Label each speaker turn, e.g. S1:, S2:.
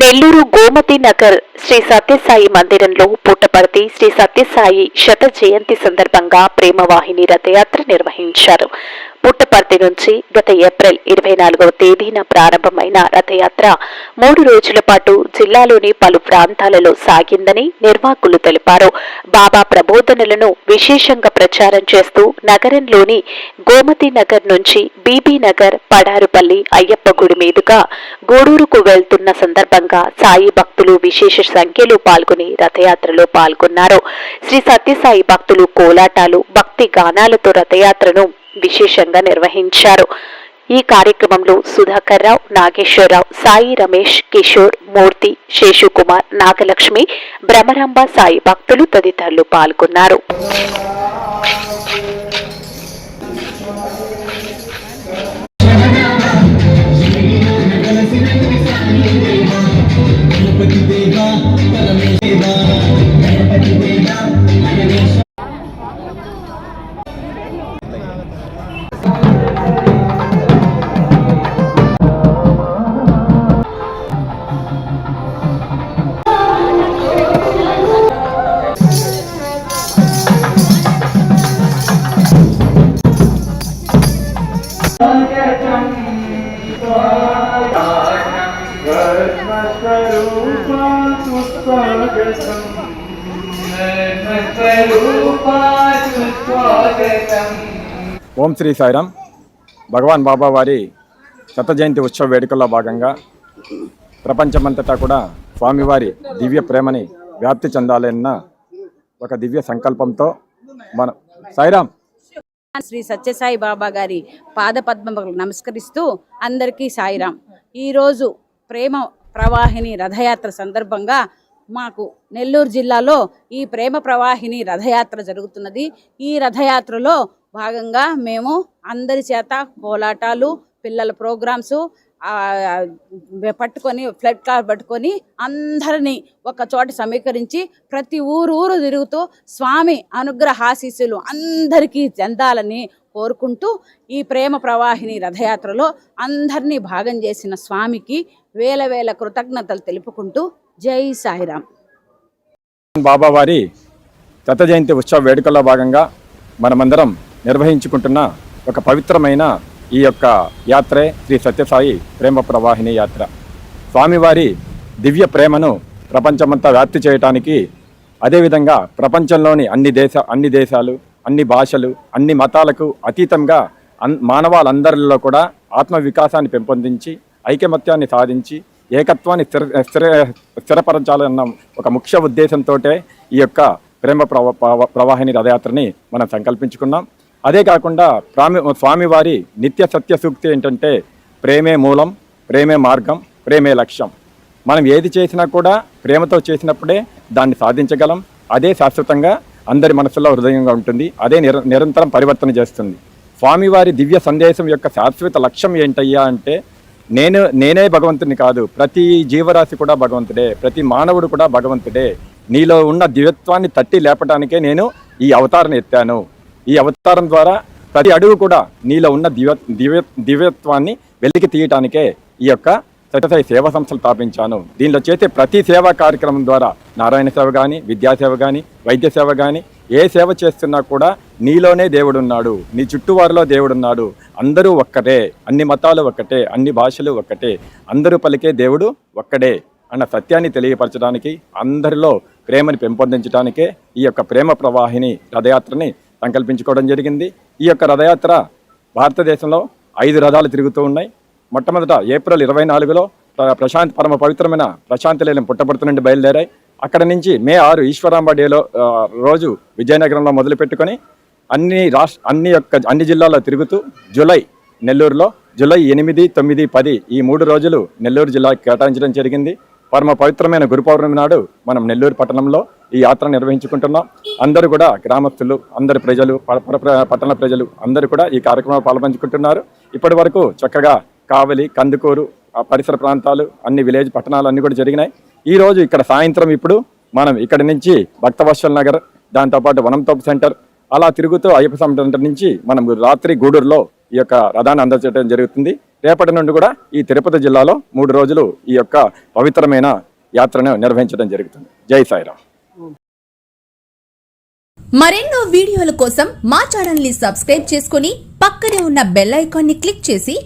S1: నెల్లూరు గోమతి నగర్ శ్రీ సత్యసాయి మందిరంలో పుట్టపర్తి శ్రీ సత్యసాయి శత జయంతి సందర్భంగా ప్రేమవాహిని రథయాత్ర నిర్వహించారు. పుట్టపర్తి నుంచి గత ఏప్రిల్ 24వ తేదీన ప్రారంభమైన రథయాత్ర 3 రోజుల పాటు జిల్లాలోని పలు ప్రాంతాలలో సాగిందని నిర్వాహకులు తెలిపారు. బాబా ప్రబోధనలను విశేషంగా ప్రచారం చేస్తూ నగరంలోని గోమతి నగర్ నుంచి బీబీ నగర్, పడారుపల్లి, అయ్యప్ప గుడి మీదుగా గూడూరుకు వెళ్తున్న సందర్భంగా సాయి భక్తులు విశేష సంఖ్యలో పాల్గొని రథయాత్రలో పాల్గొన్నారు. శ్రీ సత్యసాయి భక్తులు కోలాటాలు, భక్తి గానాలతో రథయాత్రను విశేషంగా నిర్వహించారు. ఈ కార్యక్రమంలో సుధాకర్ రావు, నాగేశ్వరరావు, సాయి రమేష్, కిషోర్, మూర్తి, శేషుకుమార్, నాగలక్ష్మి, భ్రమరాంబ సాయి భక్తులు తదితరులు పాల్గొన్నారు.
S2: ఓం శ్రీ సాయిరామ్. భగవాన్ బాబా వారి శత జయంతి ఉత్సవ వేడుకల్లో భాగంగా ప్రపంచమంతటా కూడా స్వామివారి దివ్య ప్రేమని వ్యాప్తి చెందాలన్న ఒక దివ్య సంకల్పంతో మన సాయిరామ్
S3: శ్రీ సత్యసాయి బాబా గారి పాదపద్మములకు నమస్కరిస్తూ అందరికీ సాయిరామ్. ఈరోజు ప్రేమ ప్రవాహిని రథయాత్ర సందర్భంగా మాకు నెల్లూరు జిల్లాలో ఈ ప్రేమ ప్రవాహిని రథయాత్ర జరుగుతున్నది. ఈ రథయాత్రలో భాగంగా మేము అందరి చేత కోలాటాలు, పిల్లల ప్రోగ్రామ్స్ పట్టుకొని ఫ్లడ్ కార్ పట్టుకొని అందరినీ ఒక చోట సమీకరించి ప్రతి ఊరు తిరుగుతూ స్వామి అనుగ్రహాశీస్సులు అందరికీ చెందాలని కోరుకుంటూ ఈ ప్రేమ ప్రవాహిని రథయాత్రలో అందరినీ భాగం చేసిన స్వామికి వేల వేల కృతజ్ఞతలు తెలుపుకుంటూ జై సాయిరామ్.
S2: బాబా వారి శత జయంతి ఉత్సవ వేడుకల్లో భాగంగా మనమందరం నిర్వహించుకుంటున్న ఒక పవిత్రమైన ఈ యొక్క యాత్రే శ్రీ సత్యసాయి ప్రేమ ప్రవాహిని యాత్ర. స్వామివారి దివ్య ప్రేమను ప్రపంచమంతా వ్యాప్తి చేయటానికి, అదేవిధంగా ప్రపంచంలోని అన్ని దేశాలు, అన్ని భాషలు, అన్ని మతాలకు అతీతంగా మానవాళ్ళందరిలో కూడా ఆత్మ వికాసాన్ని పెంపొందించి ఐకమత్యాన్ని సాధించి ఏకత్వాన్ని స్థిరపరచాలన్న ఒక ముఖ్య ఉద్దేశంతో ఈ యొక్క ప్రేమ ప్రవాహిని రథయాత్రని మనం సంకల్పించుకున్నాం. అదే కాకుండా స్వామివారి నిత్య సత్య సూక్తి ఏంటంటే ప్రేమే మూలం, ప్రేమే మార్గం, ప్రేమే లక్ష్యం. మనం ఏది చేసినా కూడా ప్రేమతో చేసినప్పుడే దాన్ని సాధించగలం. అదే శాశ్వతంగా అందరి మనసులో హృదయంగా ఉంటుంది. అదే నిరంతరం పరివర్తన చేస్తుంది. స్వామివారి దివ్య సందేశం యొక్క శాశ్వత లక్ష్యం ఏంటయ్యా అంటే నేనే భగవంతుని కాదు, ప్రతి జీవరాశి కూడా భగవంతుడే, ప్రతి మానవుడు కూడా భగవంతుడే. నీలో ఉన్న దివ్యత్వాన్ని తట్టి లేపటానికే నేను ఈ అవతారం ఎత్తాను. ఈ అవతారం ద్వారా ప్రతి అడుగు కూడా నీలో ఉన్న దివ్యత్వాన్ని వెలికి తీయటానికే ఈ యొక్క సత్యసాయి సేవా సంస్థలు స్థాపించాను. దీనిలో చేసే ప్రతి సేవా కార్యక్రమం ద్వారా నారాయణ సేవ కానీ, విద్యాసేవ కానీ, వైద్య సేవ కానీ, ఏ సేవ చేస్తున్నా కూడా నీలోనే దేవుడున్నాడు, నీ చుట్టూవారిలో దేవుడున్నాడు. అందరూ ఒక్కటే, అన్ని మతాలు ఒక్కటే, అన్ని భాషలు ఒక్కటే, అందరూ పలికే దేవుడు ఒక్కడే అన్న సత్యాన్ని తెలియపరచడానికి, అందరిలో ప్రేమని పెంపొందించడానికే ఈ యొక్క ప్రేమ ప్రవాహిని రథయాత్రని సంకల్పించుకోవడం జరిగింది. ఈ యొక్క రథయాత్ర భారతదేశంలో 5 రథాలు తిరుగుతూ ఉన్నాయి. మొట్టమొదట ఏప్రిల్ 24లో పరమ పవిత్రమైన ప్రశాంతిలేలం పుట్టపర్తి నుండి బయలుదేరాయి. అక్కడ నుంచి మే 6 ఈశ్వరాంబ డేలో రోజు విజయనగరంలో మొదలుపెట్టుకొని అన్ని జిల్లాల్లో తిరుగుతూ నెల్లూరులో జూలై 8, 9, 10 ఈ 3 రోజులు నెల్లూరు జిల్లాకి కేటాయించడం జరిగింది. పరమ పవిత్రమైన గురు పౌర్ణమి నాడు మనం నెల్లూరు పట్టణంలో ఈ యాత్ర నిర్వహించుకుంటున్నాం. అందరూ కూడా గ్రామస్తులు, అందరి ప్రజలు, పట్టణ ప్రజలు అందరూ కూడా ఈ కార్యక్రమంలో పాల్పంచుకుంటున్నారు. ఇప్పటి వరకు చక్కగా కావలి, కందుకూరు, పరిసర ప్రాంతాలు, అన్ని విలేజ్ పట్టణాలు అన్నీ కూడా జరిగినాయి. ఈరోజు ఇక్కడ సాయంత్రం ఇప్పుడు మనం ఇక్కడి నుంచి భక్తవత్సల్ నగర్, దాంతోపాటు వనంతోపు సెంటర్ అలా తిరుగుతూ అయ్యప్ప సెంటర్ నుంచి మనం రాత్రి గూడూరులో ఈ యొక్క రథాన్ని అందజేయడం జరుగుతుంది. రేపటి నుండి కూడా ఈ తిరుపతి జిల్లాలో 3 రోజులు ఈ యొక్క పవిత్రమైన యాత్రను నిర్వహించడం జరుగుతుంది. జై సాయిరాం.
S4: మరెన్నో వీడియోల కోసం మా ఛానల్ ని సబ్స్క్రైబ్ చేసుకుని పక్కనే ఉన్న బెల్ ఐకాన్ ని క్లిక్ చేసి